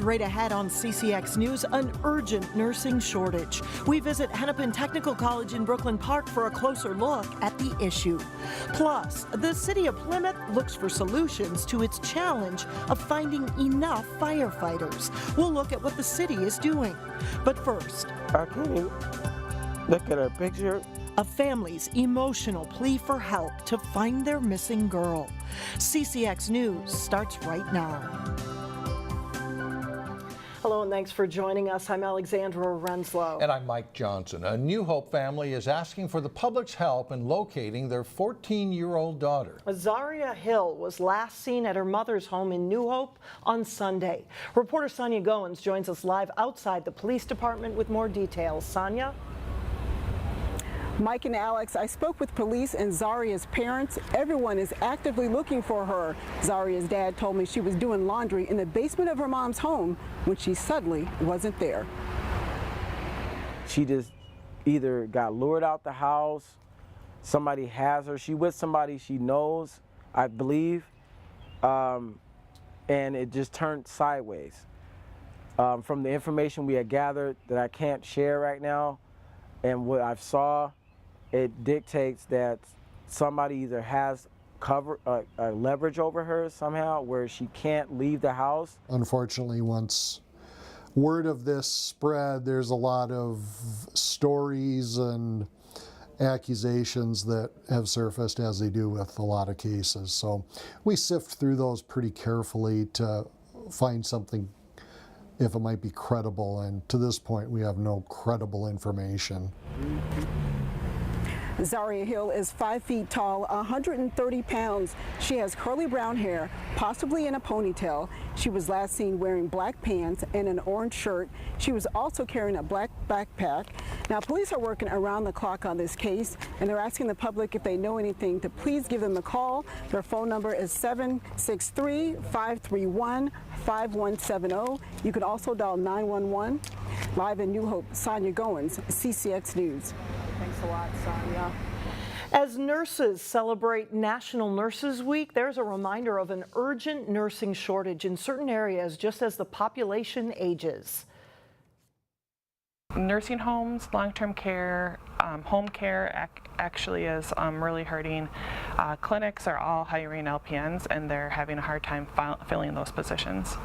Straight ahead on CCX News, an urgent nursing shortage. We visit Hennepin Technical College in Brooklyn Park for a closer look at the issue. Plus, the city of Plymouth looks for solutions to its challenge of finding enough firefighters. We'll look at what the city is doing. But first, can you look at our picture? A family's emotional plea for help to find their missing girl. CCX News starts right now. Hello and thanks for joining us. I'm Alexandra Renslow. And I'm Mike Johnson. A New Hope family is asking for the public's help in locating their 14-year-old daughter. Zaria Hill was last seen at her mother's home in New Hope on Sunday. Reporter Sonia Goins joins us live outside the police department with more details. Sonia? Mike and Alex, I spoke with police and Zaria's parents. Everyone is actively looking for her. Zaria's dad told me she was doing laundry in the basement of her mom's home when she suddenly wasn't there. She just either got lured out the house, somebody has her, she with somebody she knows, I believe, and it just turned sideways. From the information we had gathered that I can't share right now and what I saw, it dictates that somebody either has leverage over her somehow where she can't leave the house. Unfortunately, once word of this spread, there's a lot of stories and accusations that have surfaced, as they do with a lot of cases. So we sift through those pretty carefully to find something, if it might be credible, and to this point we have no credible information. Zaria Hill is 5 feet tall, 130 pounds. She has curly brown hair, possibly in a ponytail. She was last seen wearing black pants and an orange shirt. She was also carrying a black backpack. Now, police are working around the clock on this case, and they're asking the public if they know anything to please give them a call. Their phone number is 763-531-5170. You can also dial 911. Live in New Hope, Sonia Goins, CCX News. Thanks a lot, Sonia. As nurses celebrate National Nurses Week, there's a reminder of an urgent nursing shortage in certain areas just as the population ages. Nursing homes, long-term care, home care actually is really hurting. Clinics are all hiring LPNs and they're having a hard time filling those positions.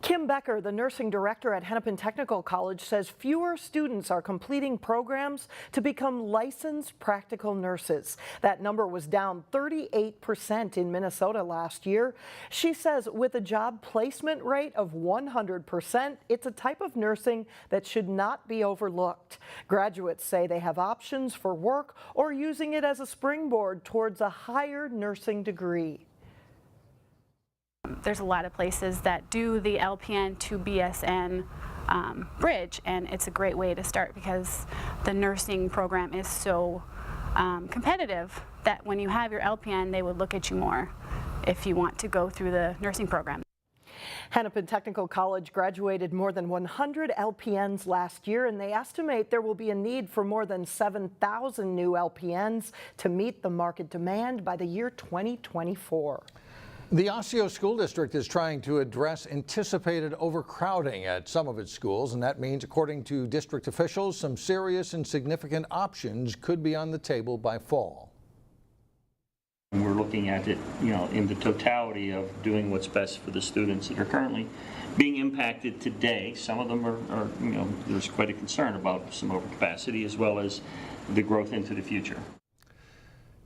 Kim Becker, the nursing director at Hennepin Technical College, says fewer students are completing programs to become licensed practical nurses. That number was down 38% in Minnesota last year. She says with a job placement rate of 100%, it's a type of nursing that should not be overlooked. Graduates say they have options for work or using it as a springboard towards a higher nursing degree. There's a lot of places that do the LPN to BSN bridge, and it's a great way to start because the nursing program is so competitive that when you have your LPN, they would look at you more if you want to go through the nursing program. Hennepin Technical College graduated more than 100 LPNs last year, and they estimate there will be a need for more than 7,000 new LPNs to meet the market demand by the year 2024. The Osseo School District is trying to address anticipated overcrowding at some of its schools, and that means, according to district officials, some serious and significant options could be on the table by fall. We're looking at it, in the totality of doing what's best for the students that are currently being impacted today. Some of them are there's quite a concern about some overcapacity as well as the growth into the future.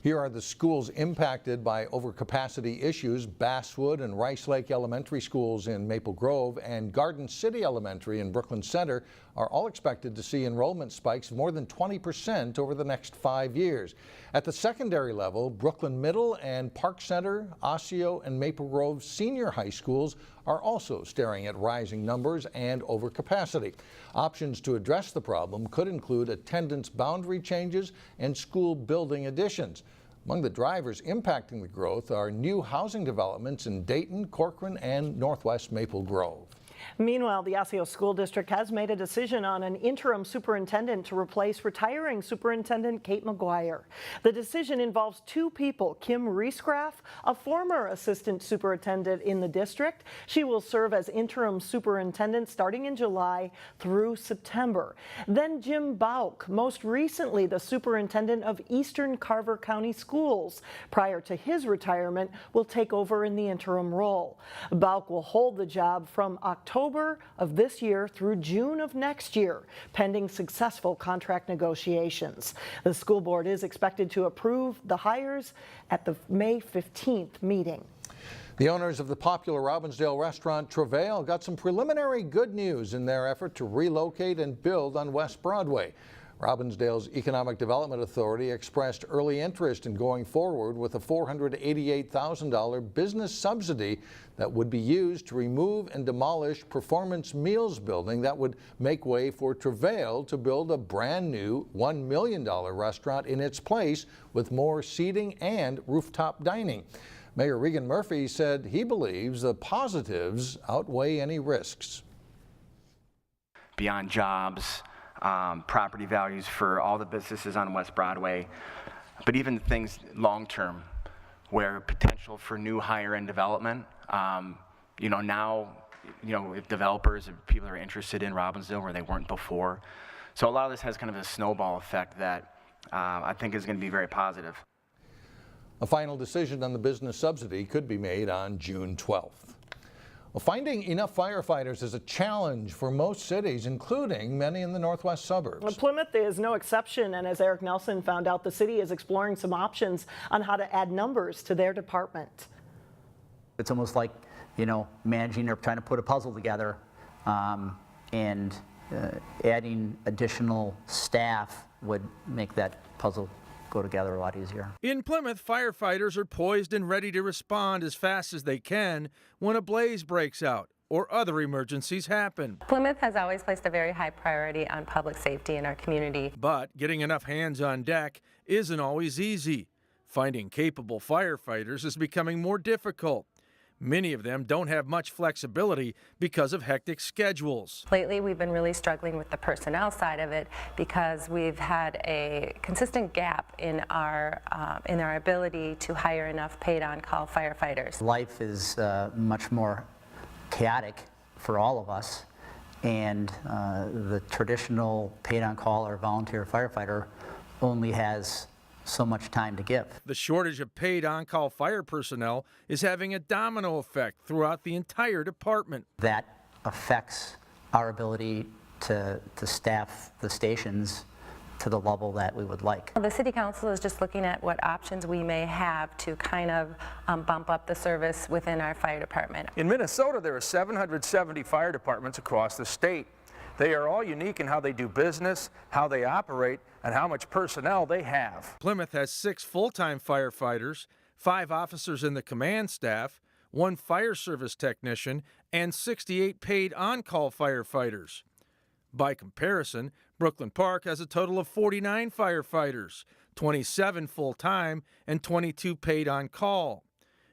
Here are the schools impacted by overcapacity issues. Basswood and Rice Lake Elementary Schools in Maple Grove and Garden City Elementary in Brooklyn Center are all expected to see enrollment spikes of more than 20% over the next 5 years. At the secondary level, Brooklyn Middle and Park Center, Osseo and Maple Grove senior high schools are also staring at rising numbers and overcapacity. Options to address the problem could include attendance boundary changes and school building additions. Among the drivers impacting the growth are new housing developments in Dayton, Corcoran, and Northwest Maple Grove. Meanwhile, the Osseo School District has made a decision on an interim superintendent to replace retiring Superintendent Kate McGuire. The decision involves two people, Kim Riesgraff, a former assistant superintendent in the district. She will serve as interim superintendent starting in July through September. Then Jim Bauk, most recently the superintendent of Eastern Carver County Schools. Prior to his retirement, will take over in the interim role. Bauk will hold the job from October of this year through June of next year, pending successful contract negotiations. The school board is expected to approve the hires at the May 15th meeting. The owners of the popular Robbinsdale restaurant Travail got some preliminary good news in their effort to relocate and build on West Broadway. Robbinsdale's Economic Development Authority expressed early interest in going forward with a $488,000 business subsidy that would be used to remove and demolish Performance Meals building that would make way for Travail to build a brand new $1 million restaurant in its place with more seating and rooftop dining. Mayor Regan Murphy said he believes the positives outweigh any risks. Beyond jobs, property values for all the businesses on West Broadway, but even things long-term where potential for new higher-end development, now, if developers and people are interested in Robbinsdale where they weren't before. So a lot of this has kind of a snowball effect that I think is going to be very positive. A final decision on the business subsidy could be made on June 12th. Well, finding enough firefighters is a challenge for most cities, including many in the northwest suburbs. Well, Plymouth is no exception, and as Eric Nelson found out, the city is exploring some options on how to add numbers to their department. It's almost like, managing or trying to put a puzzle together, and adding additional staff would make that puzzle go together a lot easier. In Plymouth, firefighters are poised and ready to respond as fast as they can when a blaze breaks out or other emergencies happen. Plymouth has always placed a very high priority on public safety in our community. But getting enough hands on deck isn't always easy. Finding capable firefighters is becoming more difficult. Many of them don't have much flexibility because of hectic schedules. Lately, we've been really struggling with the personnel side of it because we've had a consistent gap in our ability to hire enough paid on-call firefighters. Life is much more chaotic for all of us, and the traditional paid on-call or volunteer firefighter only has so much time to give. The shortage of paid on-call fire personnel is having a domino effect throughout the entire department. That affects our ability to staff the stations to the level that we would like. The City Council is just looking at what options we may have to kind of bump up the service within our fire department. In Minnesota, there are 770 fire departments across the state. They are all unique in how they do business, how they operate, and how much personnel they have. Plymouth has 6 full-time firefighters, 5 officers in the command staff, 1 fire service technician, and 68 paid on-call firefighters. By comparison, Brooklyn Park has a total of 49 firefighters, 27 full-time and 22 paid on-call.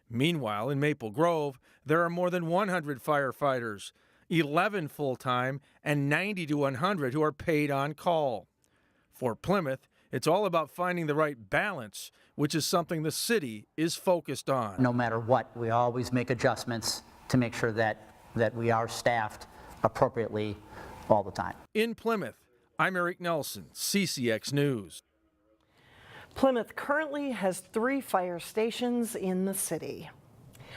Meanwhile, in Maple Grove, there are more than 100 firefighters, 11 full-time, and 90 to 100 who are paid on call. For Plymouth, it's all about finding the right balance, which is something the city is focused on. No matter what, we always make adjustments to make sure that we are staffed appropriately all the time. In Plymouth, I'm Eric Nelson, CCX News. Plymouth currently has 3 fire stations in the city.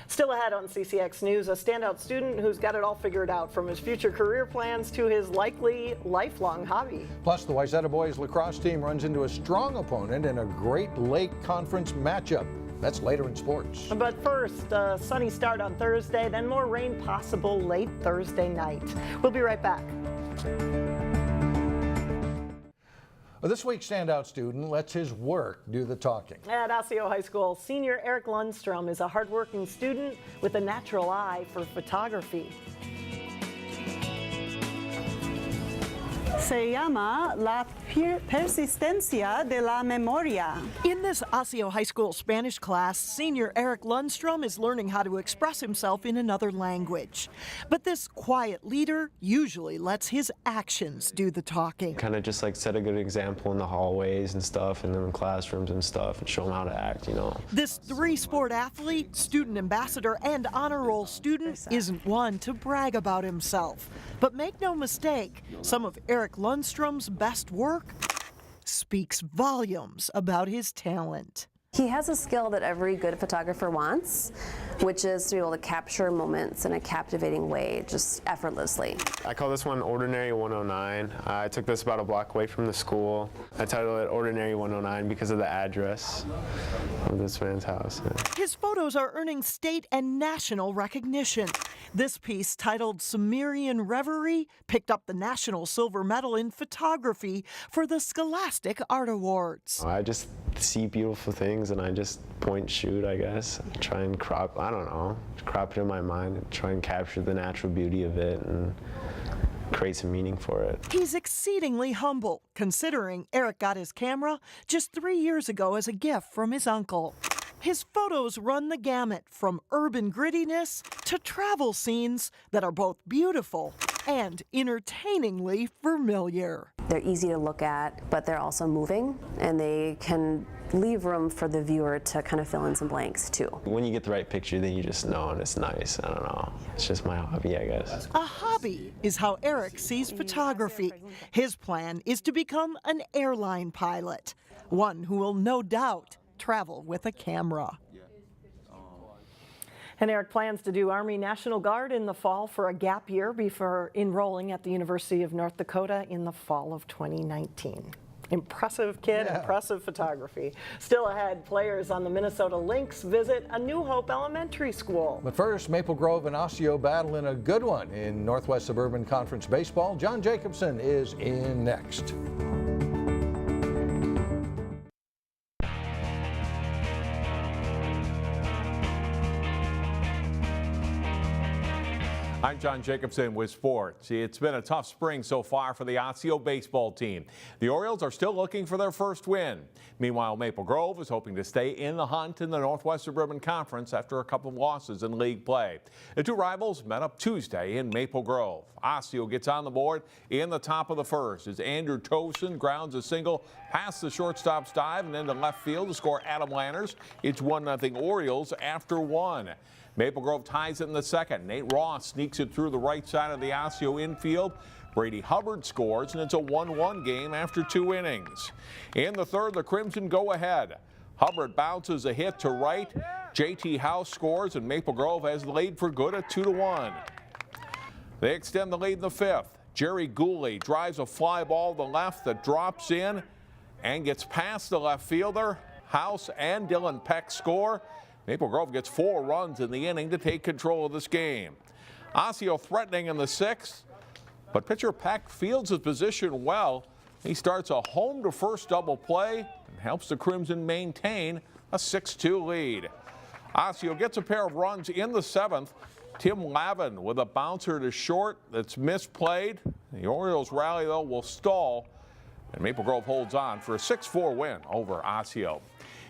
Still ahead on CCX News, a standout student who's got it all figured out, from his future career plans to his likely lifelong hobby. Plus, the Wayzata boys lacrosse team runs into a strong opponent in a Great Lake Conference matchup. That's later in sports. But first, a sunny start on Thursday, then more rain possible late Thursday night. We'll be right back. Well, this week's standout student lets his work do the talking. At Osseo High School, senior Eric Lundstrom is a hardworking student with a natural eye for photography. Se llama La Persistencia de la Memoria. In this Osseo High School Spanish class, senior Eric Lundstrom is learning how to express himself in another language. But this quiet leader usually lets his actions do the talking. Kind of just like set a good example in the hallways and stuff, and then in classrooms and stuff, and show them how to act, you know. This three-sport athlete, student ambassador, and honor roll student isn't one to brag about himself. But make no mistake, some of Eric Lundstrom's best work speaks volumes about his talent. He has a skill that every good photographer wants, which is to be able to capture moments in a captivating way, just effortlessly. I call this one Ordinary 109. I took this about a block away from the school. I titled it Ordinary 109 because of the address of this man's house. His photos are earning state and national recognition. This piece, titled Sumerian Reverie, picked up the National Silver Medal in Photography for the Scholastic Art Awards. I just see beautiful things and I just point, shoot, I guess. Try and crop, I don't know, crop it in my mind and try and capture the natural beauty of it and create some meaning for it. He's exceedingly humble, considering Eric got his camera just 3 years ago as a gift from his uncle. His photos run the gamut from urban grittiness to travel scenes that are both beautiful and entertainingly familiar. They're easy to look at, but they're also moving, and they can leave room for the viewer to kind of fill in some blanks too. When you get the right picture, then you just know, and it's nice. I don't know. It's just my hobby, I guess. A hobby is how Eric sees photography. His plan is to become an airline pilot, one who will no doubt travel with a camera. And Eric plans to do Army National Guard in the fall for a gap year before enrolling at the University of North Dakota in the fall of 2019. Impressive kid, impressive photography. Still ahead, players on the Minnesota Lynx visit a New Hope elementary school. But first, Maple Grove and Osseo battle in a good one in Northwest Suburban Conference Baseball. John Jacobson is in next. I'm John Jacobson with sports. It's been a tough spring so far for the Osseo baseball team. The Orioles are still looking for their first win. Meanwhile, Maple Grove is hoping to stay in the hunt in the Northwest Suburban Conference after a couple of losses in league play. The two rivals met up Tuesday in Maple Grove. Osseo gets on the board in the top of the first as Andrew Tosin grounds a single past the shortstop's dive and into left field to score Adam Lanners. It's 1-0 Orioles after one. Maple Grove ties it in the second. Nate Ross sneaks it through the right side of the Osseo infield. Brady Hubbard scores, and it's a 1-1 game after 2 innings. In the third, the Crimson go ahead. Hubbard bounces a hit to right. J.T. House scores, and Maple Grove has the lead for good at 2-1. They extend the lead in the fifth. Jerry Gooley drives a fly ball to the left that drops in and gets past the left fielder. House and Dylan Peck score. Maple Grove gets 4 runs in the inning to take control of this game. Osseo threatening in the sixth, but pitcher Peck fields his position well. He starts a home to first double play and helps the Crimson maintain a 6-2 lead. Osseo gets a pair of runs in the seventh. Tim Lavin with a bouncer to short that's misplayed. The Orioles rally though will stall, and Maple Grove holds on for a 6-4 win over Osseo.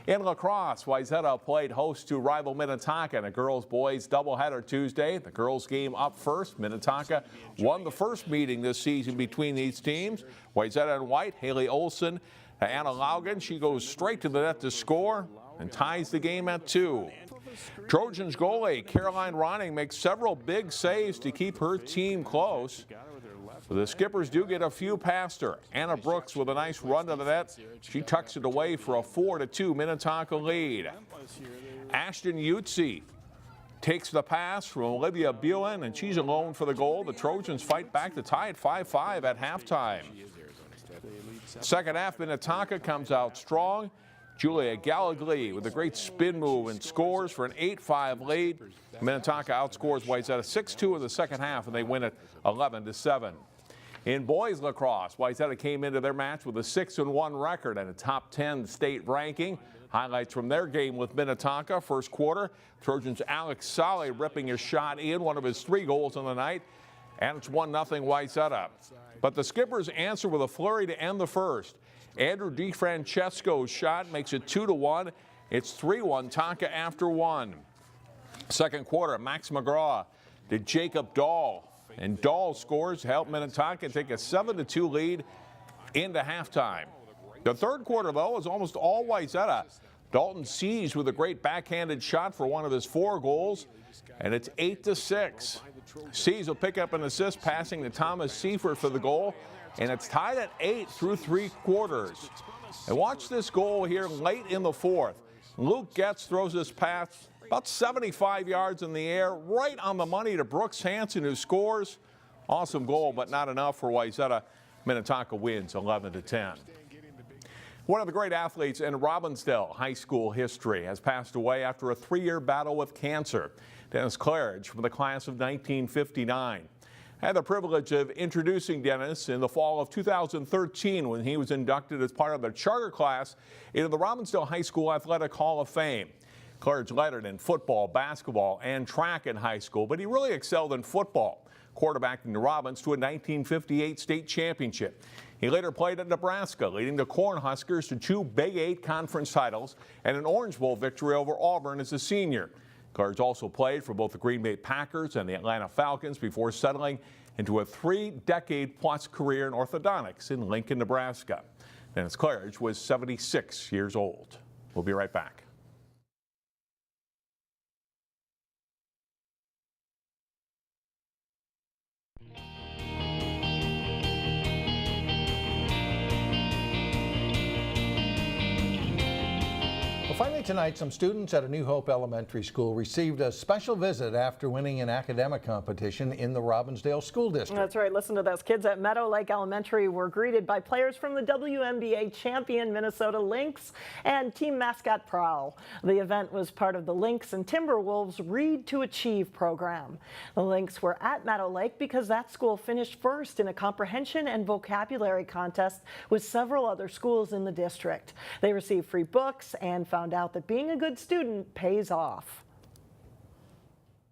In lacrosse, Wayzata played host to rival Minnetonka in a girls-boys doubleheader Tuesday. The girls game up first. Minnetonka won the first meeting this season between these teams. Wayzata in white, Haley Olson, Anna Laugen. She goes straight to the net to score and ties the game at 2. Trojans goalie Caroline Ronning makes several big saves to keep her team close. The Skippers do get a few past her. Anna Brooks with a nice run to the net. She tucks it away for a 4-2 Minnetonka lead. Ashton Utsi takes the pass from Olivia Buellen, and she's alone for the goal. The Trojans fight back to tie at 5-5 at halftime. Second half, Minnetonka comes out strong. Julia Gallagly with a great spin move and scores for an 8-5 lead. Minnetonka outscores Wayzata 6-2 in the second half, and they win it 11-7. In boys lacrosse, Wayzata came into their match with a 6-1 record and a top 10 state ranking. Highlights from their game with Minnetonka. First quarter, Trojans Alex Solly ripping his shot in, one of his 3 goals on the night. and it's 1-0 Wayzata. But the Skippers answer with a flurry to end the first. Andrew DiFrancesco's shot makes it 2-1. It's 3-1 Tonka after 1. Second quarter, Max McGraw to Jacob Dahl. And Dahl scores to help Minnetonka take a 7-2 lead into halftime. The third quarter, though, is almost all Wayzata. Dalton Sees with a great backhanded shot for one of his 4 goals, and it's 8-6. Sees will pick up an assist passing to Thomas Seifert for the goal, and it's tied at 8 through 3 quarters. And watch this goal here late in the fourth. Luke Getz throws this pass about 75 yards in the air, right on the money to Brooks Hansen, who scores. Awesome goal, but not enough for Wayzata. Minnetonka wins 11-10. One of the great athletes in Robbinsdale high school history has passed away after a 3-year battle with cancer. Dennis Claridge from the class of 1959. I had the privilege of introducing Dennis in the fall of 2013 when he was inducted as part of the charter class into the Robbinsdale High School Athletic Hall of Fame. Claridge lettered in football, basketball, and track in high school, but he really excelled in football, quarterbacking the Robins to a 1958 state championship. He later played at Nebraska, leading the Cornhuskers to 2 Big 8 conference titles and an Orange Bowl victory over Auburn as a senior. Claridge also played for both the Green Bay Packers and the Atlanta Falcons before settling into a 3-decade-plus career in orthodontics in Lincoln, Nebraska. Dennis Claridge was 76 years old. We'll be right back. Finally tonight, some students at a New Hope Elementary School received a special visit after winning an academic competition in the Robbinsdale School District. That's right. Listen to this. Kids at Meadow Lake Elementary were greeted by players from the WNBA champion Minnesota Lynx and team mascot Prowl. The event was part of the Lynx and Timberwolves Read to Achieve program. The Lynx were at Meadow Lake because that school finished first in a comprehension and vocabulary contest with several other schools in the district. They received free books and found out that being a good student pays off.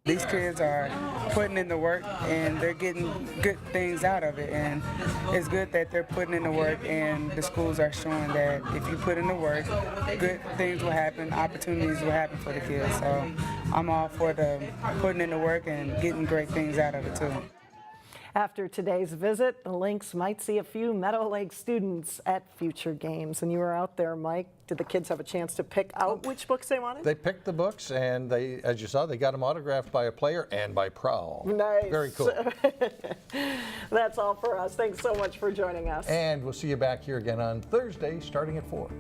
These kids are putting in the work and they're getting good things out of it, and it's good that they're putting in the work, and the schools are showing that if you put in the work, good things will happen, opportunities will happen for the kids. So I'm all for the putting in the work and getting great things out of it too. After today's visit, the Lynx might see a few Meadow Lake students at future games. And you were out there, Mike. Did the kids have a chance to pick out which books they wanted? They picked the books, and they, as you saw, they got them autographed by a player and by Prowl. Nice. Very cool. That's all for us. Thanks so much for joining us. And we'll see you back here again on Thursday, starting at 4.